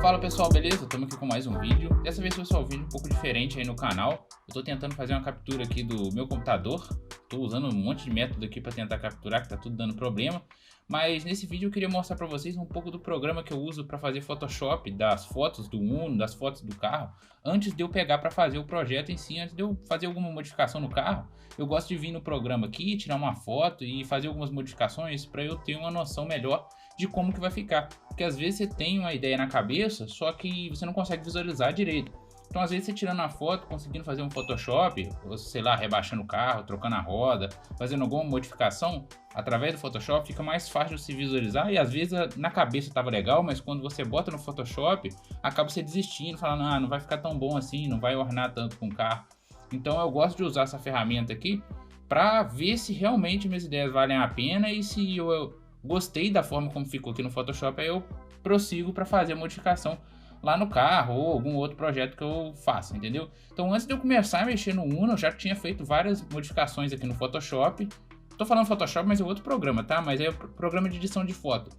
Fala pessoal, beleza? Estamos aqui com mais um vídeo. Dessa vez vai ser um vídeo um pouco diferente aí no canal. Eu tô tentando fazer uma captura aqui do meu computador. Tô usando um monte de método aqui para tentar capturar, que tá tudo dando problema. Mas nesse vídeo eu queria mostrar para vocês um pouco do programa que eu uso para fazer Photoshop das fotos do Uno, das fotos do carro, antes de eu pegar para fazer o projeto em si, antes de eu fazer alguma modificação no carro. Eu gosto de vir no programa aqui, tirar uma foto e fazer algumas modificações para eu ter uma noção melhor de como que vai ficar. Porque às vezes você tem uma ideia na cabeça, só que você não consegue visualizar direito. Então às vezes você tirando a foto, conseguindo fazer um Photoshop, ou sei lá, rebaixando o carro, trocando a roda, fazendo alguma modificação, através do Photoshop fica mais fácil de se visualizar. E às vezes na cabeça estava legal, mas quando você bota no Photoshop, acaba você desistindo, falando, não vai ficar tão bom assim, não vai ornar tanto com o carro. Então eu gosto de usar essa ferramenta aqui para ver se realmente minhas ideias valem a pena e se eu gostei da forma como ficou aqui no Photoshop, aí eu prossigo para fazer a modificação lá no carro ou algum outro projeto que eu faça, entendeu? Então antes de eu começar a mexer no Uno, eu já tinha feito várias modificações aqui no Photoshop. Tô falando Photoshop, mas é outro programa, tá? Mas é o programa de edição de foto.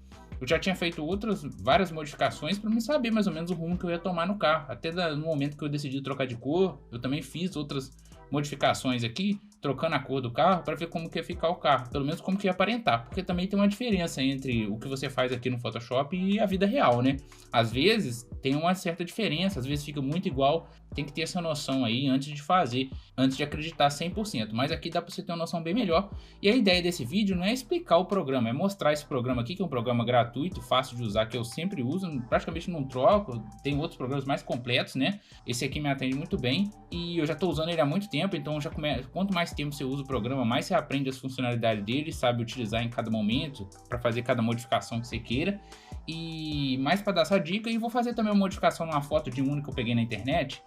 Eu já tinha feito várias modificações para me saber mais ou menos o rumo que eu ia tomar no carro. Até no momento que eu decidi trocar de cor, eu também fiz outras modificações aqui, trocando a cor do carro para ver como que ia ficar o carro, pelo menos como que ia aparentar, porque também tem uma diferença entre o que você faz aqui no Photoshop e a vida real, né? Às vezes tem uma certa diferença, às vezes fica muito igual, tem que ter essa noção aí antes de fazer, antes de acreditar 100%, mas aqui dá para você ter uma noção bem melhor. E a ideia desse vídeo não é explicar o programa, é mostrar esse programa aqui, que é um programa gratuito, fácil de usar, que eu sempre uso, praticamente não troco, tem outros programas mais completos, né? Esse aqui me atende muito bem e eu já estou usando ele há muito tempo, então quanto mais tempo você usa o programa, mais você aprende as funcionalidades dele, sabe utilizar em cada momento para fazer cada modificação que você queira. E mais para dar essa dica, e vou fazer também uma modificação numa foto de Uno que eu peguei na internet,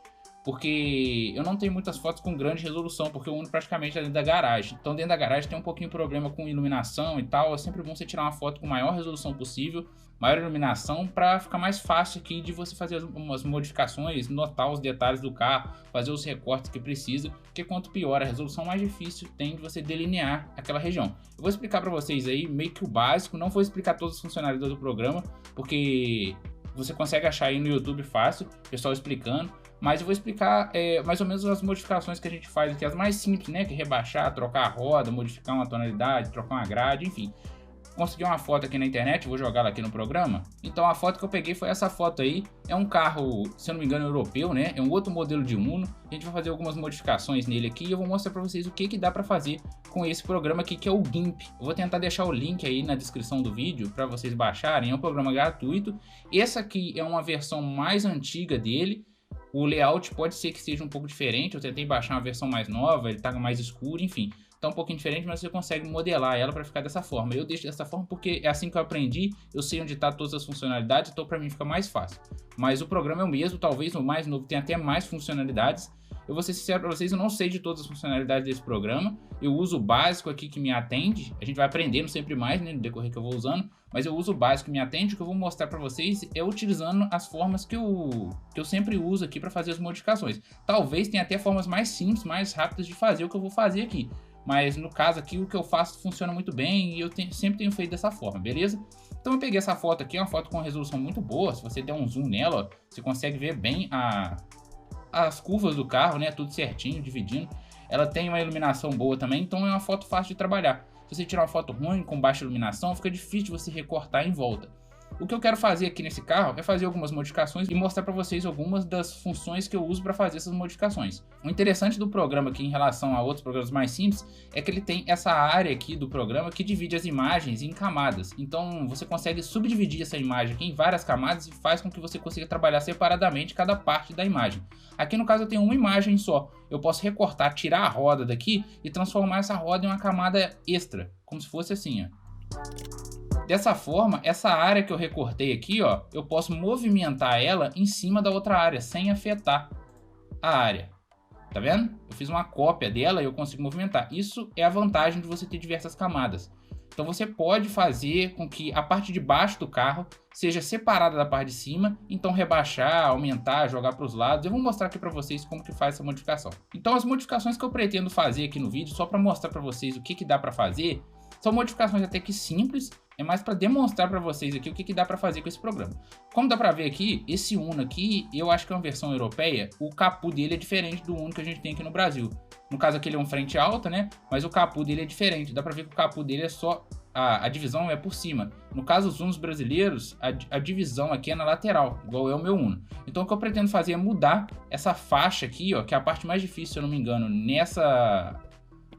porque eu não tenho muitas fotos com grande resolução, porque o Uno praticamente é dentro da garagem. Então dentro da garagem tem um pouquinho de problema com iluminação e tal, é sempre bom você tirar uma foto com a maior resolução possível, maior iluminação, para ficar mais fácil aqui de você fazer umas modificações, notar os detalhes do carro, fazer os recortes que precisa, porque quanto pior a resolução, mais difícil tem de você delinear aquela região. Eu vou explicar para vocês aí meio que o básico, não vou explicar todas as funcionalidades do programa, porque você consegue achar aí no YouTube fácil, pessoal explicando. Mas eu vou explicar mais ou menos as modificações que a gente faz aqui, as mais simples, né? Que é rebaixar, trocar a roda, modificar uma tonalidade, trocar uma grade, enfim. Consegui uma foto aqui na internet, vou jogar ela aqui no programa. Então a foto que eu peguei foi essa foto aí. É um carro, se eu não me engano, europeu, né? É um outro modelo de Uno. A gente vai fazer algumas modificações nele aqui e eu vou mostrar para vocês o que dá para fazer com esse programa aqui, que é o GIMP. Eu vou tentar deixar o link aí na descrição do vídeo para vocês baixarem. É um programa gratuito. Essa aqui é uma versão mais antiga dele. O layout pode ser que seja um pouco diferente, eu tentei baixar uma versão mais nova, ele tá mais escuro, enfim. Tá um pouquinho diferente, mas você consegue modelar ela para ficar dessa forma. Eu deixo dessa forma porque é assim que eu aprendi, eu sei onde tá todas as funcionalidades, então para mim fica mais fácil. Mas o programa é o mesmo, talvez o mais novo tenha até mais funcionalidades. Eu vou ser sincero para vocês, eu não sei de todas as funcionalidades desse programa. Eu uso o básico aqui que me atende. A gente vai aprendendo sempre mais, né, no decorrer que eu vou usando. Mas eu uso o básico que me atende. O que eu vou mostrar para vocês é utilizando as formas que eu sempre uso aqui para fazer as modificações. Talvez tenha até formas mais simples, mais rápidas de fazer o que eu vou fazer aqui. Mas no caso aqui, o que eu faço funciona muito bem e eu sempre tenho feito dessa forma, beleza? Então eu peguei essa foto aqui, é uma foto com resolução muito boa. Se você der um zoom nela, ó, você consegue ver bem as curvas do carro, né? Tudo certinho, dividindo. Ela tem uma iluminação boa também, então é uma foto fácil de trabalhar. Se você tirar uma foto ruim, com baixa iluminação, fica difícil de você recortar em volta. O que eu quero fazer aqui nesse carro é fazer algumas modificações e mostrar para vocês algumas das funções que eu uso para fazer essas modificações. O interessante do programa aqui em relação a outros programas mais simples é que ele tem essa área aqui do programa que divide as imagens em camadas. Então você consegue subdividir essa imagem aqui em várias camadas e faz com que você consiga trabalhar separadamente cada parte da imagem. Aqui no caso eu tenho uma imagem só. Eu posso recortar, tirar a roda daqui e transformar essa roda em uma camada extra, como se fosse assim, ó. Dessa forma, essa área que eu recortei aqui, ó, eu posso movimentar ela em cima da outra área, sem afetar a área. Tá vendo? Eu fiz uma cópia dela e eu consigo movimentar. Isso é a vantagem de você ter diversas camadas. Então você pode fazer com que a parte de baixo do carro seja separada da parte de cima, então rebaixar, aumentar, jogar para os lados. Eu vou mostrar aqui para vocês como que faz essa modificação. Então as modificações que eu pretendo fazer aqui no vídeo, só para mostrar para vocês o que dá para fazer, são modificações até que simples, é mais para demonstrar para vocês aqui o que dá para fazer com esse programa. Como dá para ver aqui, esse Uno aqui, eu acho que é uma versão europeia, o capô dele é diferente do Uno que a gente tem aqui no Brasil. No caso aqui ele é um frente alta, né? Mas o capô dele é diferente, dá para ver que o capô dele é só... A divisão é por cima. No caso, os Unos brasileiros, a divisão aqui é na lateral, igual é o meu Uno. Então o que eu pretendo fazer é mudar essa faixa aqui, ó, que é a parte mais difícil, se eu não me engano, nessa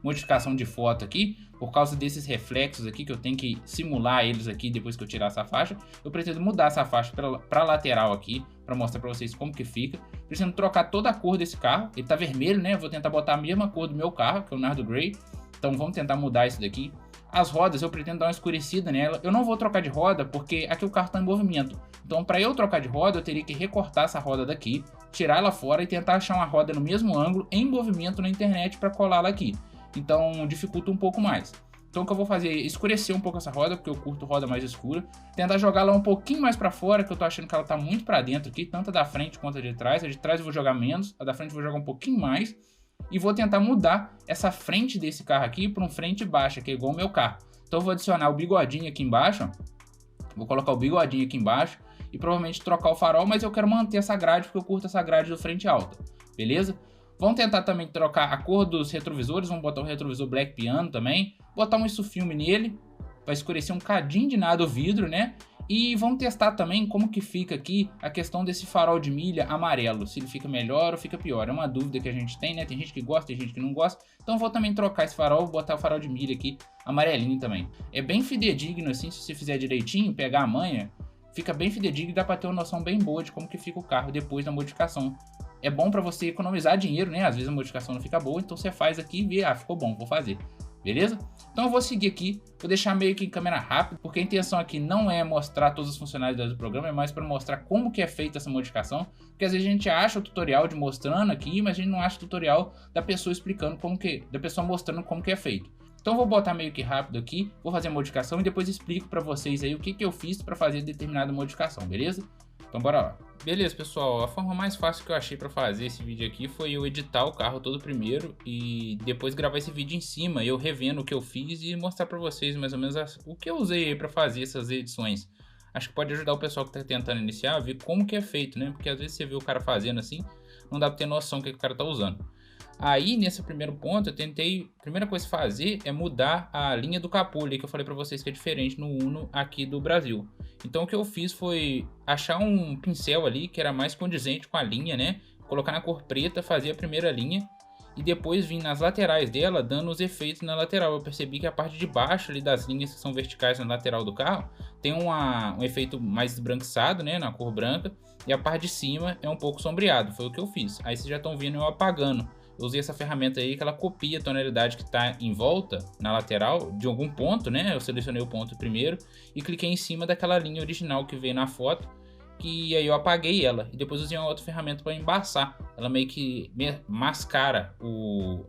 modificação de foto aqui, por causa desses reflexos aqui, que eu tenho que simular eles aqui depois que eu tirar essa faixa. Eu pretendo mudar essa faixa para lateral aqui, para mostrar para vocês como que fica. Pretendo trocar toda a cor desse carro, ele tá vermelho, né? Eu vou tentar botar a mesma cor do meu carro, que é o Nardo Grey. Então vamos tentar mudar isso daqui. As rodas eu pretendo dar uma escurecida nela. Eu não vou trocar de roda porque aqui o carro está em movimento. Então para eu trocar de roda eu teria que recortar essa roda daqui, tirar ela fora e tentar achar uma roda no mesmo ângulo em movimento na internet para colá-la aqui. Então dificulta um pouco mais. Então o que eu vou fazer é escurecer um pouco essa roda, porque eu curto roda mais escura. Tentar jogar ela um pouquinho mais para fora, que eu tô achando que ela tá muito para dentro aqui, tanto a da frente quanto a de trás. A de trás eu vou jogar menos, a da frente eu vou jogar um pouquinho mais. E vou tentar mudar essa frente desse carro aqui para um frente baixa, que é igual o meu carro. Então eu vou adicionar o bigodinho aqui embaixo, ó. Vou colocar o bigodinho aqui embaixo e provavelmente trocar o farol, mas eu quero manter essa grade porque eu curto essa grade do frente alta, beleza? Vamos tentar também trocar a cor dos retrovisores, vamos botar o retrovisor Black Piano também, botar um isso filme nele, vai escurecer um cadinho de nada o vidro, né? E vamos testar também como que fica aqui a questão desse farol de milha amarelo, se ele fica melhor ou fica pior. É uma dúvida que a gente tem, né? Tem gente que gosta, tem gente que não gosta. Então eu vou também trocar esse farol, botar o farol de milha aqui amarelinho também. É bem fidedigno assim, se você fizer direitinho, pegar a manha, fica bem fidedigno e dá para ter uma noção bem boa de como que fica o carro depois da modificação. É bom para você economizar dinheiro, né? Às vezes a modificação não fica boa, então você faz aqui e vê, ah, ficou bom, vou fazer. Beleza? Então eu vou seguir aqui, vou deixar meio que em câmera rápida, porque a intenção aqui não é mostrar todas as funcionalidades do programa, é mais para mostrar como que é feita essa modificação, porque às vezes a gente acha o tutorial de mostrando aqui, mas a gente não acha o tutorial da pessoa explicando como que, da pessoa mostrando como que é feito. Então eu vou botar meio que rápido aqui, vou fazer a modificação e depois explico para vocês aí o que eu fiz para fazer determinada modificação, beleza? Então bora lá. Beleza, pessoal, a forma mais fácil que eu achei para fazer esse vídeo aqui foi eu editar o carro todo primeiro e depois gravar esse vídeo em cima, eu revendo o que eu fiz e mostrar para vocês mais ou menos o que eu usei aí para fazer essas edições. Acho que pode ajudar o pessoal que tá tentando iniciar a ver como que é feito, né? Porque às vezes você vê o cara fazendo assim, não dá para ter noção do que o cara tá usando. Aí, nesse primeiro ponto, eu tentei... A primeira coisa a fazer é mudar a linha do capô ali, que eu falei pra vocês que é diferente no Uno aqui do Brasil. Então, o que eu fiz foi achar um pincel ali, que era mais condizente com a linha, né? Colocar na cor preta, fazer a primeira linha. E depois vir nas laterais dela, dando os efeitos na lateral. Eu percebi que a parte de baixo ali das linhas que são verticais na lateral do carro, tem um efeito mais esbranquiçado, né? Na cor branca. E a parte de cima é um pouco sombreado. Foi o que eu fiz. Aí vocês já estão vendo eu apagando. Eu usei essa ferramenta aí que ela copia a tonalidade que está em volta, na lateral, de algum ponto, né? Eu selecionei o ponto primeiro e cliquei em cima daquela linha original que veio na foto, que aí eu apaguei ela. E depois usei uma outra ferramenta para embaçar. Ela meio que mascara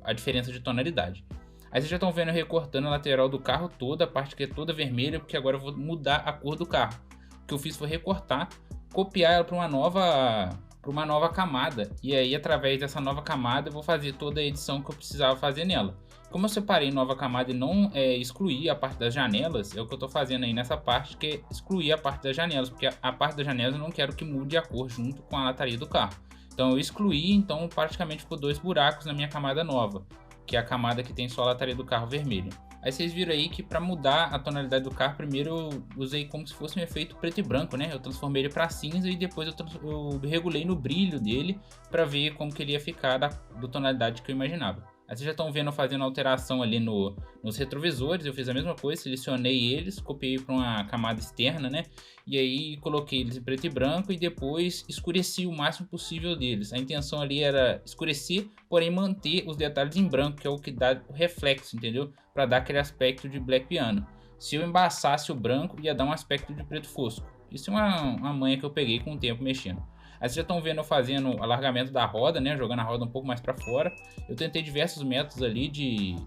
a diferença de tonalidade. Aí vocês já estão vendo eu recortando a lateral do carro toda, a parte que é toda vermelha, porque agora eu vou mudar a cor do carro. O que eu fiz foi recortar, copiar ela para uma nova camada, e aí através dessa nova camada eu vou fazer toda a edição que eu precisava fazer nela. Como eu separei nova camada e não excluí a parte das janelas, é o que eu estou fazendo aí nessa parte, que é excluir a parte das janelas, porque a parte das janelas eu não quero que mude a cor junto com a lataria do carro. Então eu excluí, então praticamente ficou 2 buracos na minha camada nova, que é a camada que tem só a lataria do carro vermelha. Aí vocês viram aí que para mudar a tonalidade do carro, primeiro eu usei como se fosse um efeito preto e branco, né? Eu transformei ele para cinza e depois eu regulei no brilho dele para ver como que ele ia ficar da tonalidade que eu imaginava. Aí vocês já estão vendo eu fazendo alteração ali nos retrovisores, eu fiz a mesma coisa, selecionei eles, copiei para uma camada externa, né? E aí coloquei eles em preto e branco e depois escureci o máximo possível deles. A intenção ali era escurecer, porém manter os detalhes em branco, que é o que dá o reflexo, entendeu? Para dar aquele aspecto de Black Piano. Se eu embaçasse o branco, ia dar um aspecto de preto fosco. Isso é uma manha que eu peguei com o tempo mexendo. Aí vocês já estão vendo eu fazendo o alargamento da roda, né? Jogando a roda um pouco mais para fora. Eu tentei diversos métodos ali de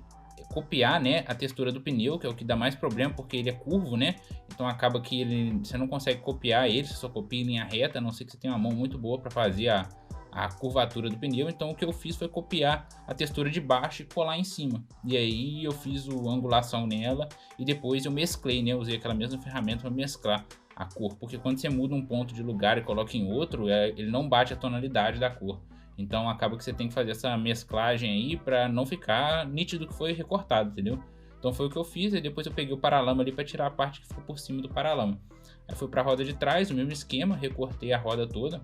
copiar, né, a textura do pneu, que é o que dá mais problema, porque ele é curvo, né? Então acaba que você não consegue copiar ele, você só copia em linha reta, a não ser que você tenha uma mão muito boa para fazer a curvatura do pneu. Então o que eu fiz foi copiar a textura de baixo e colar em cima. E aí eu fiz a angulação nela e depois eu mesclei, né? Usei aquela mesma ferramenta para mesclar a cor, porque quando você muda um ponto de lugar e coloca em outro, ele não bate a tonalidade da cor. Então acaba que você tem que fazer essa mesclagem aí para não ficar nítido que foi recortado, entendeu? Então foi o que eu fiz, e depois eu peguei o paralama ali para tirar a parte que ficou por cima do paralama. Aí fui para a roda de trás, o mesmo esquema, recortei a roda toda.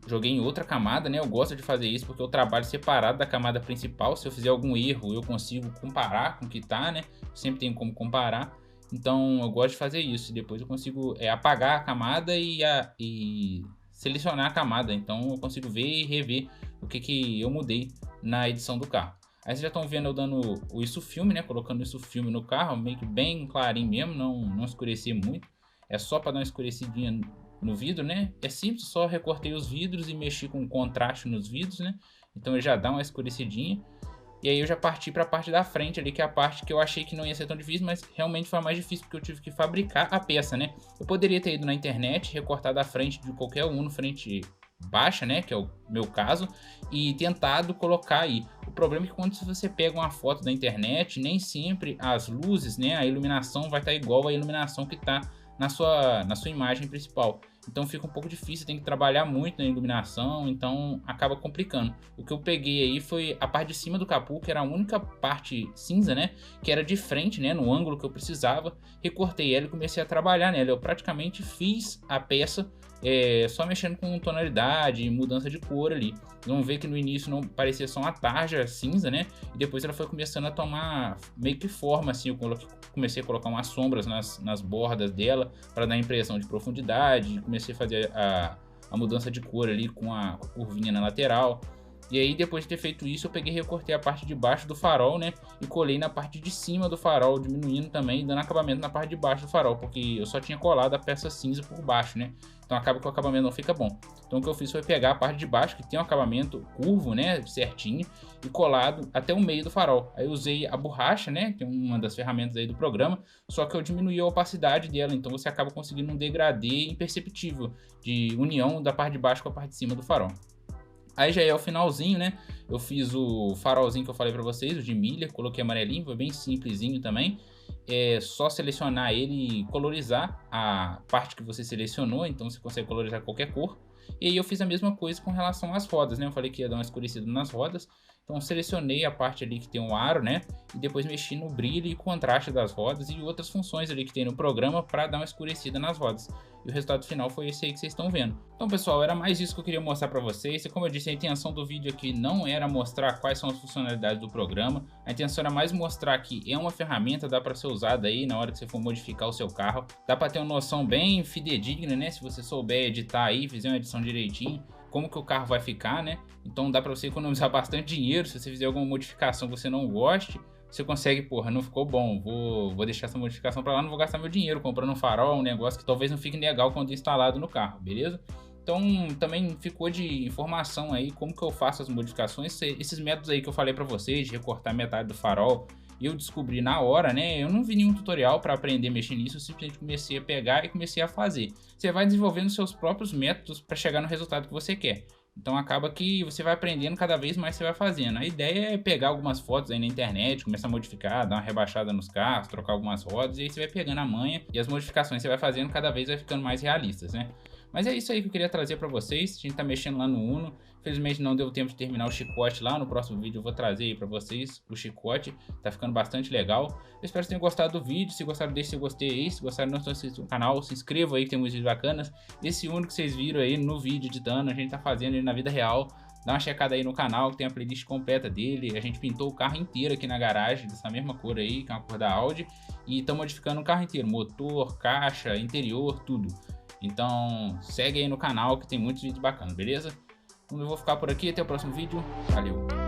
Joguei em outra camada, né? Eu gosto de fazer isso porque eu trabalho separado da camada principal. Se eu fizer algum erro, eu consigo comparar com o que tá, né? Sempre tem como comparar. Então eu gosto de fazer isso. Depois eu consigo apagar a camada e selecionar a camada. Então eu consigo ver e rever o que eu mudei na edição do carro. Aí vocês já estão vendo eu dando o isso filme, né? Colocando isso filme no carro, meio que bem clarinho mesmo, não escurecer muito. É só para dar uma escurecidinha no vidro, né? É simples, só recortei os vidros e mexi com contraste nos vidros, né? Então ele já dá uma escurecidinha. E aí eu já parti para a parte da frente ali, que é a parte que eu achei que não ia ser tão difícil, mas realmente foi a mais difícil porque eu tive que fabricar a peça, né? Eu poderia ter ido na internet, recortado a frente de qualquer Uno, frente baixa, né, que é o meu caso, e tentado colocar aí. O problema é que quando você pega uma foto da internet, nem sempre as luzes, né, a iluminação vai estar igual à iluminação que está na sua imagem principal. Então fica um pouco difícil, tem que trabalhar muito na iluminação, então acaba complicando. O que eu peguei aí foi a parte de cima do capô, que era a única parte cinza, né, que era de frente, né, no ângulo que eu precisava. Recortei ela e comecei a trabalhar nela. Eu praticamente fiz a peça só mexendo com tonalidade e mudança de cor ali. Vamos ver que no início não parecia só uma tarja cinza, né? E depois ela foi começando a tomar meio que forma, assim. Eu comecei a colocar umas sombras nas bordas dela para dar a impressão de profundidade. Comecei a fazer a mudança de cor ali com a curvinha na lateral. E aí, depois de ter feito isso, eu peguei e recortei a parte de baixo do farol, né? E colei na parte de cima do farol, diminuindo também, dando acabamento na parte de baixo do farol, porque eu só tinha colado a peça cinza por baixo, né? Então acaba que o acabamento não fica bom. Então o que eu fiz foi pegar a parte de baixo, que tem um acabamento curvo, né? Certinho, e colado até o meio do farol. Aí eu usei a borracha, né? Que é uma das ferramentas aí do programa, só que eu diminuí a opacidade dela, então você acaba conseguindo um degradê imperceptível de união da parte de baixo com a parte de cima do farol. Aí já é o finalzinho, né? Eu fiz o farolzinho que eu falei pra vocês, o de milha, coloquei amarelinho, foi bem simplesinho também. É só selecionar ele e colorizar a parte que você selecionou, então você consegue colorizar qualquer cor. E aí eu fiz a mesma coisa com relação às rodas, né? Eu falei que ia dar uma escurecida nas rodas, então selecionei a parte ali que tem um aro, né? E depois mexi no brilho e contraste das rodas e outras funções ali que tem no programa para dar uma escurecida nas rodas. E o resultado final foi esse aí que vocês estão vendo. Então, pessoal, era mais isso que eu queria mostrar para vocês. E como eu disse, a intenção do vídeo aqui não era mostrar quais são as funcionalidades do programa. A intenção era mais mostrar que é uma ferramenta, dá para ser usada aí na hora que você for modificar o seu carro. Dá para ter uma noção bem fidedigna, né? Se você souber editar aí, fizer uma edição direitinho, como que o carro vai ficar, né? Então dá para você economizar bastante dinheiro. Se você fizer alguma modificação que você não goste, você consegue, porra, não ficou bom, vou deixar essa modificação para lá, não vou gastar meu dinheiro comprando um farol, um negócio que talvez não fique legal quando instalado no carro, beleza? Então também ficou de informação aí como que eu faço as modificações, esses métodos aí que eu falei para vocês, de recortar metade do farol, eu descobri na hora, né? Eu não vi nenhum tutorial para aprender a mexer nisso, eu simplesmente comecei a pegar e comecei a fazer. Você vai desenvolvendo seus próprios métodos para chegar no resultado que você quer. Então acaba que você vai aprendendo cada vez mais, você vai fazendo. A ideia é pegar algumas fotos aí na internet, começar a modificar, dar uma rebaixada nos carros, trocar algumas rodas, e aí você vai pegando a manha e as modificações você vai fazendo, cada vez vai ficando mais realistas, né? Mas é isso aí que eu queria trazer para vocês. A gente tá mexendo lá no Uno. Infelizmente não deu tempo de terminar o chicote lá. No próximo vídeo eu vou trazer aí para vocês o chicote. Tá ficando bastante legal. Eu espero que tenham gostado do vídeo. Se gostaram, deixe seu gostei aí. Se gostaram, não estão inscritos no canal, se inscrevam aí que tem muitos vídeos bacanas. Esse Uno que vocês viram aí no vídeo editando, a gente tá fazendo ele na vida real. Dá uma checada aí no canal que tem a playlist completa dele. A gente pintou o carro inteiro aqui na garagem, dessa mesma cor aí, que é uma cor da Audi. E estamos modificando o carro inteiro, motor, caixa, interior, tudo. Então segue aí no canal que tem muitos vídeos bacanas, beleza? Então eu vou ficar por aqui, até o próximo vídeo. Valeu!